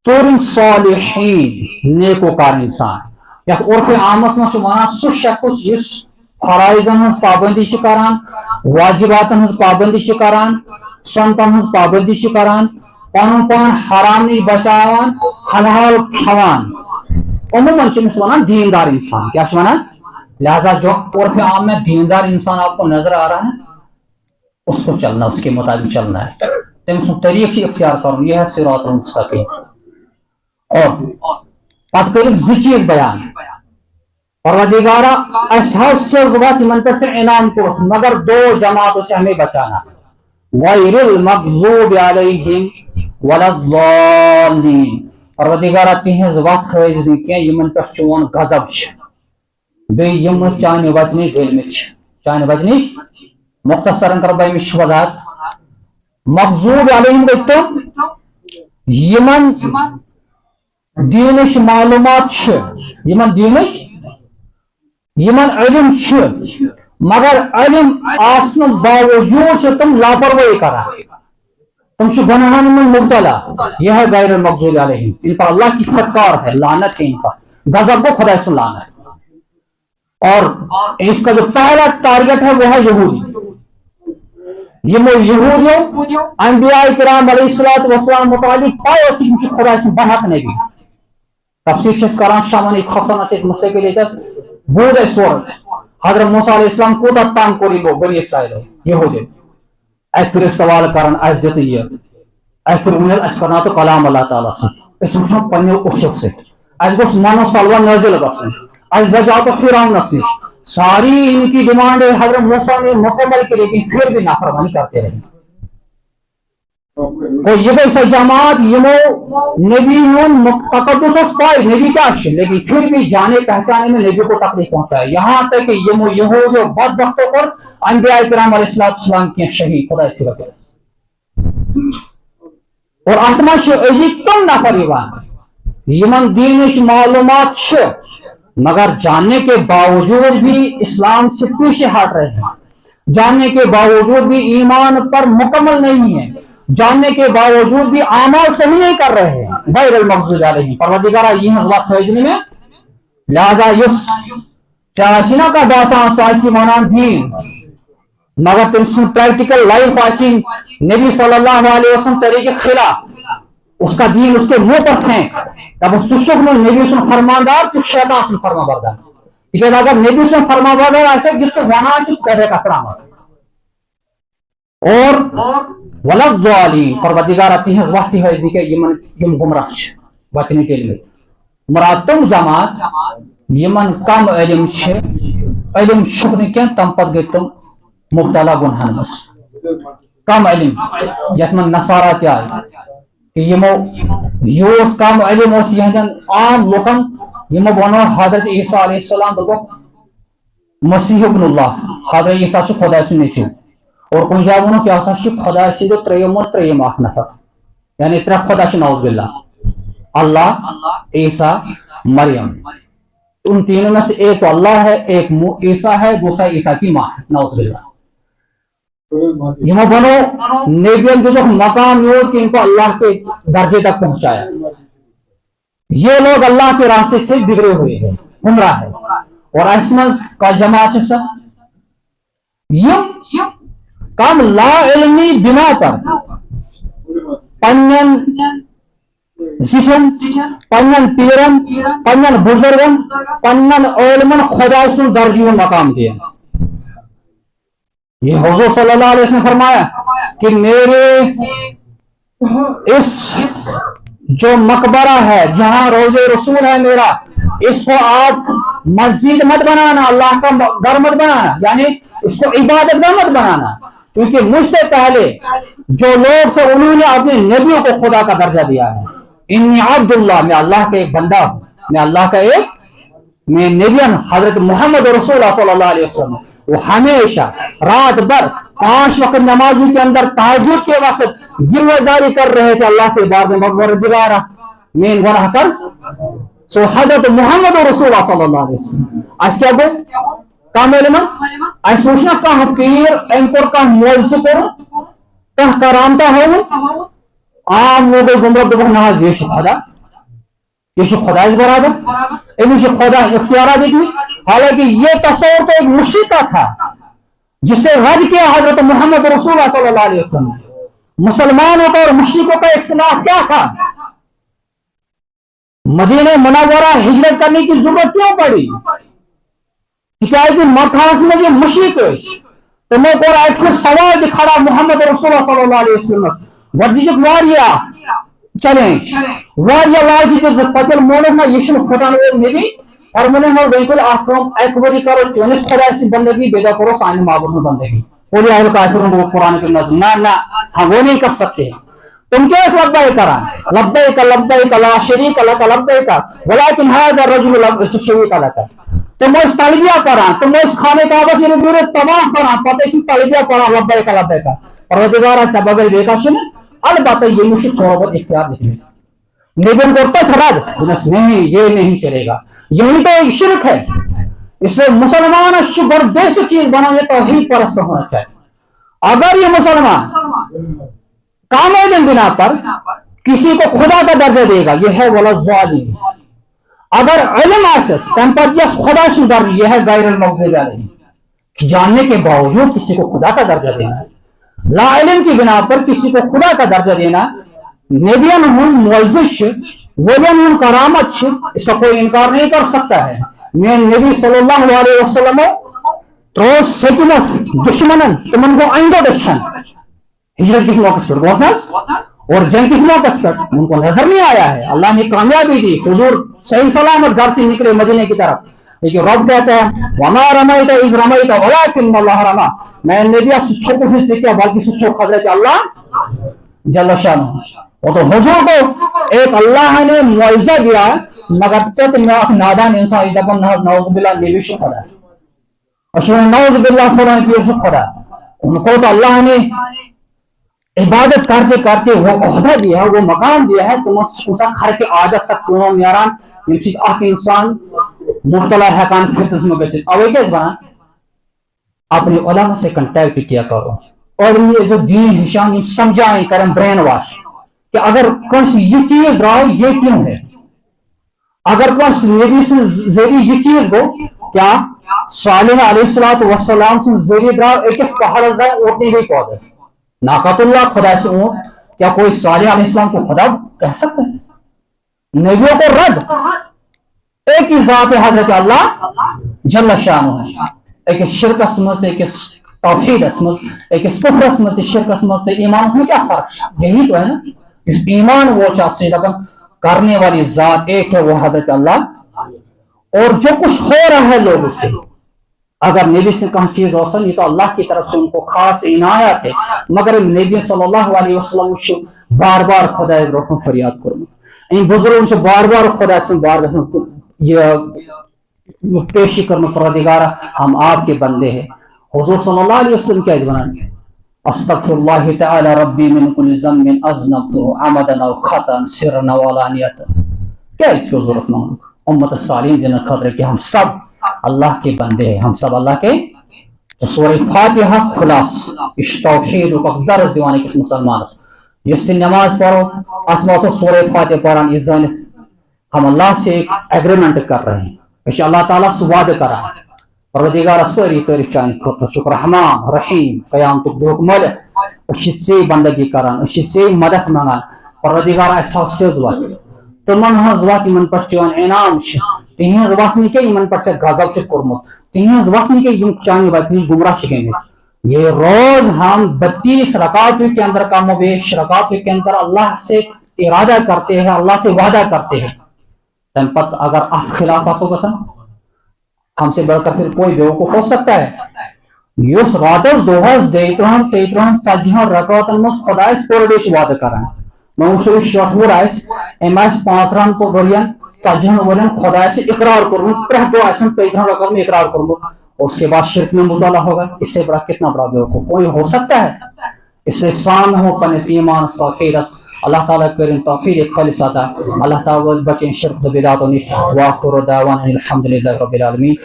ژوٗرِم صالحین نیکوکار انسان یتھ عرف عامس منٛز چھِ ونان سُہ شخص یُس فرائضن ہٕنٛز پابندی چھِ کران واجباتن ہٕنٛز پابندی چھِ کران سنتن ہٕنٛز پابندی چھِ کران پنُن پان حرام نِش بچاوان حلال کھٮ۪وان عموماً چھِ أمِس ونان دیندار انسان کیا چھِ ونان لہذا جو عرف عام میں دیندار انسان آپ کو نظر آ رہا ہے اس کو چلنا اس کے مطابق چلنا ہے تم سن طریق اختیار کرو یہ ہے صراط المستقیم اور پتہ کر زٕ چیز بیان پروردگارا اس وقت من پر سے انعام کو مگر دو جماعتوں سے ہمیں بچانا غیر المغضوب علیہم ولا الضالین پروردگارا تہذ وقت خرج نہیں کیا یمن پر چون غضب بے یم چانہ وطنی ڈھیلمت چانہ وطنی مختصراً کر بہ مش وضاحت مغضوب علیہم گئی تم یمن دینش معلومات یمن دینش یمن علم مگر علم آسن باوجود تم لاپرواہی کران تم گناہن میں مبتلا یہ ہے غیر المغضوب علیہم ان پر اللہ کی پھٹکار ہے لعنت ہے ان پر غضب کو خدا سے لعنت اور اس کا جو پہلا ٹارگٹ ہے وہ ہے یہودی یہودیوں انبیاء کرام علیہ الصلوۃ والسلام متعلق پاؤ سے خدا سے برحق نبی تفسیر کران شامن خطن مستقل بود سور حضرت موسیٰ علیہ السلام کوتا تام کوری لو بنی اسرائیل یہودی ایک پھر سوال کرن اس دیتے یہ ایک پھر انہیں اس کرنا تو کلام اللہ تعالیٰ سے اس مجھنا پنیو اچھف سے اس گوش منو سلوہ نازل بسن اس بجا تو فرعون نسنش ساری ان کی ڈیمانڈ حضرت موسیٰ نے مکمل کی لیکن پھر بھی نافرمانی کرتے رہے اور یہ ایسا جماعت یمو نبی تقدس پائے نبی کیا لیکن پھر بھی جانے پہچانے میں نبی کو تکلیف پہنچائے یہاں تک کہ یمو یہود بدبختوں پر انبیاء کرام علیہ السلام کی شہید خدا سے بچے اور اتما تم نفر یمن دینش معلومات مگر جاننے کے باوجود بھی اسلام سے پیچھے ہٹ رہے ہیں جاننے کے باوجود بھی ایمان پر مکمل نہیں ہے جاننے کے باوجود بھی اعمال صحیح نہیں کر رہے ہیں غیر المغضوب علیہم پروردگارا یہ وقت خیزنی میں لہذا یس چاشنا کا باسان ساسی مانان دین مگر تم سن پریکٹیکل لائف آسی نبی صلی اللہ علیہ وسلم طریقے خلاف اس کا دین اس کے منہ پر پھینک تب اس چشک میں نبی سن فرماندار چک شیطان سن فرما بردار لیکن اگر نبی سن فرما بردار ایسے جس سے وہاں چیز کہے کا کرامت اور ولد ظالین پروردگارہ تیہز وقتی ہے کہ یم گمراہ وطنی تیل میں مراد تم جماعت یمن کم علم شکر کیا تم پت گئی تم مبتلا گناہن مس کم علم یتمن نصارات آئی کہ یمو یوت کم علم اس یہاں عام لوکن یمو بنو حضرت عیسیٰ علیہ السلام دکو مسیح ابن اللہ حضرت عیسیٰ سے خدا سنے چھو اور کن جائے ونو کیا سا خدا سے جو تریم اور تریم آخ نفر یعنی ترک خدا سے نعوذ باللہ اللہ عیسیٰ مریم ان تینوں میں سے ایک تو اللہ ہے ایک عیسیٰ ہے دوسرا عیسیٰ کی ماں ہے نعوذ باللہ یہ بنو نیبین جو مقام یود کہ ان کو اللہ کے درجے تک پہنچایا یہ لوگ اللہ کے راستے سے بگڑے ہوئے ہیں گمراہ ہے اور اسمز کا جماعت سے یہ کم لا علمی بنا پر پنن زٹھن پنن پیرن پنن بزرگن پنن علمن خدا سن درجی و مقام دیا یہ حضور صلی اللہ علیہ وسلم نے فرمایا کہ میرے اس جو مقبرہ ہے جہاں روضہ رسول ہے میرا اس کو آپ مسجد مت بنانا اللہ کا گھر مت بنانا یعنی اس کو عبادت گاہ مت بنانا کیونکہ مجھ سے پہلے جو لوگ تھے انہوں نے اپنے نبیوں کو خدا کا درجہ دیا ہے انی عبداللہ میں اللہ کا ایک بندہ ہوں میں اللہ کا ایک میں نبیان حضرت محمد رسول اللہ صلی اللہ علیہ وسلم وہ ہمیشہ رات بھر 5 وقت نمازوں کے اندر تہجد کے وقت گروزاری کر رہے تھے اللہ کے بارے میں پروردگارا میں گناہ کر سو حضرت محمد رسول اللہ صلی اللہ علیہ وسلم آج کیا گو کام علم آج سوچنا کہاں پیر انکور کا موضوع کرو کہاں کرامتا ہو عام لوگوں گمرہ دبہ نماز یہ خدا یہ خدا برابر امس خدا اختیارات دیکھنی. حالانکہ یہ تصور تو ایک مشرک کا تھا جس سے رد کیا حضرت محمد رسول اللہ صلی اللہ علیہ وسلم. مسلمانوں کا اور مشرکوں کا اختلاف کیا تھا؟ مدینہ منورہ ہجرت کرنے کی ضرورت کیوں پڑی؟ تکیازِ مکہس میں یہ مشرک تمو کور اتھ سوال تہ کھڑا محمد رسول اللہ صلی اللہ علیہ وسلم ودیک واریا چیلنج واریا لاجی تہ پتل مونک نہ یہ پھٹان وول نبی اور من بالکل ایک وری کرو چونس خدا سی بندگی بیدا کرو سان معبود بندگی قل یا الکافرون وہ قرآن کے نظم نہ ہم وہ نہیں کر سکتے ہیں. تم کیا لبیک کرا لبیک لبیک لا شریک لک لبیک ولکن ھذا الرجل شریک لک. تم اس تلبیہ کرا تم اس خانہ کعبہ سے دور طواف کرا پتہ اس تلبیہ کرا لبیک لبیک پروردگار چا بغیر بیکا شن البتہ یہ مشی تھوڑا بہت اختیار دیتے ہیں. نبی کو تک رد دنس نہیں یہ نہیں چلے گا یہی تو ایک شرک ہے. اس لیے مسلمان بڑ بیسٹ چیز بنا یہ توحید پرست ہونا چاہیے. اگر یہ مسلمان کام علم بنا پر کسی کو خدا کا درجہ دے گا یہ ہے ولظالم. اگر علم آسس تم پر یہ خدا سے درجہ یہ ہے غیر المغضوب علیہم جاننے کے باوجود کسی کو خدا کا درجہ دینا ہے. لا علم کی بنا پر کسی کو خدا کا درجہ دینا نبیان ہن معزز ولیان ہن کرامت اس کا کوئی انکار نہیں کر سکتا ہے. میں نبی صلی اللہ علیہ وسلم تروس سکمت دشمنن تمن کو آئندہ دچھن ہجرت کس موقع پر گوسنا اور جنگ کس موقع پر ان کو نظر نہیں آیا ہے. اللہ نے کامیابی دی حضور صحیح سلامت گھر سے نکلے مدینے کی طرف. لیکن رب کہتا ہے وما رمیت اذ رمیت ولکن اللہ رمی. میں نبی سے چھوٹ نہیں سے کیا بلکہ سے چھوٹ حضرت اللہ جل شانہ. وہ تو حضور کو ایک اللہ نے معاوضہ دیا مگر چت میں نادان انسان دبن نعوذ باللہ نبی سے خدا اور نعوذ باللہ خدا کی سے خدا. ان کو تو اللہ نے عبادت کرتے کرتے وہ عہدہ دیا ہے وہ مقام دیا ہے تم اس خر کے عادت سک تم نیران یم سی اخ انسان مبتلا ہیکان فتنس میں گژھت. اوے کیس بنا اپنے علماء سے کنٹیکٹ کیا کرو اور یہ جو دین ہشام سمجھائیں کریں برین واش کہ اگر کس یہ چیز راو یہ کیوں ہے. اگر کس نبی سے ذریعے یہ چیز گو کیا صالح علیہ السلام سے ذریعے راو ایک پہاڑ سے اٹھنے گئی پودے ناقۃ اللہ خدا سے اونٹ کیا کوئی صالح علیہ السلام کو خدا کہہ سکتا ہے؟ نبیوں کو رد ایک ہی ذات ہے حضرت اللہ جل شانہ ہے. ایک شرک سمجھتے ایک توحید سمجھتے ایک کفر سمجھتے شرک سمجھتے ایمان میں کیا فرق ہے؟ یہی تو ہے نا. اس ایمان وہ سجدہ کرنے والی ذات ایک ہے وہ حضرت اللہ. اور جو کچھ ہو رہا ہے لوگوں سے اگر نبی سے کہاں چیز ہوسن یہ تو اللہ کی طرف سے ان کو خاص عنایت ہے مگر نبی صلی اللہ علیہ وسلم بار بار خدا برو فریاد کروں ان بزرگوں سے بار بار خدا سے بار یہ پیشی کرنا پروردگارا ہم آپ کے بندے ہیں. حضور صلی اللہ علیہ وسلم کیا بنانے استغفر اللہ تعالی ربی من کل ذنب اذنبته عمدا او خطا سرا وعلانیتا. کیا اس کی ضرورت نہ امت تعلیم دینا خاطر کہ ہم سب اللہ کے بندے ہیں ہم سب اللہ کے. تو سورہ فاتحہ خلاص اس توحید کو درس دیوانے کس مسلمان اس نماز پڑھو اتما تو سورہ فاتحہ پڑھان یہ زانت ہم اللہ سے ایک ایگریمنٹ کر رہے ہیں اس اللہ تعالیٰ سے وعدہ کرا پروردگار ساری تعریف چانہ خاطر شکر رحمان رحیم قیامت دور ملک اس ژے بندگی کران اس ژے مدد منگان پروردگار اس سیز وقت تمن ہز وقت من پر چون انعام تہذ وقت نکے ان پر غضب سے کورمت تہذ وقت نکے چانہ وقت گمراہ گمت. یہ روز ہم 32 رکعتوں کے اندر کم و بیش رکعتوں کے اندر اللہ سے ارادہ کرتے ہیں اللہ سے وعدہ کرتے ہیں. تم پت اگر آپ خلاف آسو گسن ہم سے بڑھ کر پھر کوئی بیوقوف ہو سکتا ہے. یس راتس دہس 33 رکعتن مز خدا پر ڈے وعدہ کران میں اس شٹور ام 5 ورین 40 ورین خدا سے اقرار کورمت پرہ دو 33 رکعت میں اقرار کورمت اس کے بعد شرک میں مبتلا ہوگا. اس سے بڑا کتنا بڑا بیوقوف کوئی ہو سکتا ہے. اس لیے سام ہو پنس ایمان توحید اللہ تعالیٰ کریں توحید خالص عطا اللہ تعالیٰ بچیں شرک و بدعات و نش واخر دعوانا الحمدللہ رب العالمین.